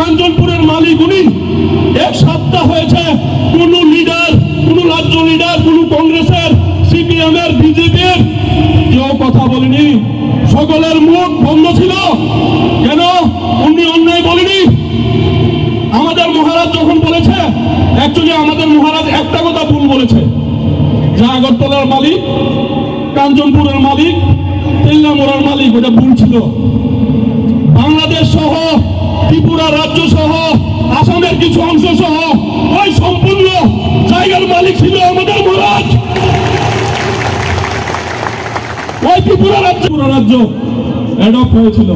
কাঞ্চনপুরের মালিক উনি। এক সপ্তাহ হয়েছে কোন লিডার, কোন রাজ্য লিডার, কোন কংগ্রেসের, সিপিএম এর, বিজেপির কেউ কথা বলেনি। সকলের মুখ বন্ধ ছিল। কেন? উনি অন্যায় বলেনি। আমাদের মহারাজ যখন বলেছে, অ্যাকচুয়ালি আমাদের মহারাজ একটা কথা ভুল বলেছে, যে আগরতলার মালিক, কাঞ্চনপুরের মালিক, তেলিয়ামুড়ার মালিক, ওটা ভুল ছিল। বাংলাদেশ সহ, ত্রিপুরা রাজ্য সহ, আসামের কিছু অংশ সহ ওই সম্পূর্ণ জায়গার মালিক ছিল আমাদের মহারাজ। ওই ত্রিপুরা রাজ্য অ্যাডপ্ট হয়েছিল।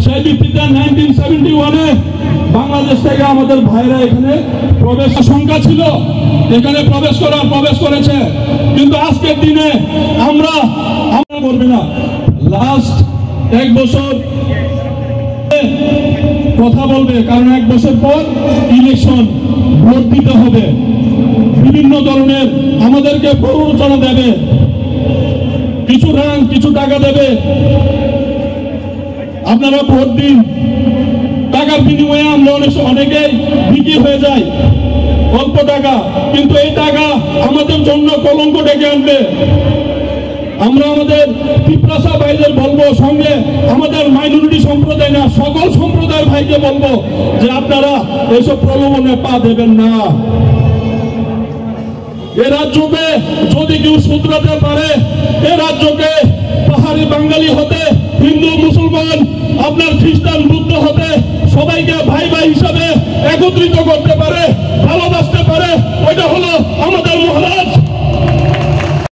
সেই ভিত্তিতে 1971-এ বাংলাদেশ থেকে আমাদের ভাইরা এখানে প্রবেশ সংখ্যা ছিল, এখানে প্রবেশ করেছে। কিন্তু আজকের দিনে আমরা করবে না। লাস্ট এক বছর কথা বলবে, কারণ এক বছর পর ইলেকশন, ভোট দিতে হবে। বিভিন্ন ধরনের আমাদেরকে প্ররোচনা দেবে, কিছু রাং, কিছু টাকা দেবে, আপনারা ভোট দিন। টাকার বিনিময়ে আমরা অনেকেই বিক্রি হয়ে যায়, অল্প টাকা, কিন্তু এই টাকা আমাদের জন্য কলঙ্ক ডেকে আনবে। আমরা আমাদের ত্রিপুরা ভাইদের বলবো, সঙ্গে আমাদের মাইনরিটি সম্প্রদায় না, সকল সম্প্রদায়ের ভাইকে বলবো যে আপনারা এসব প্রলোভনে পা দেবেন না। এ রাজ্যকে যদি কেউ শুধরাতে পারে,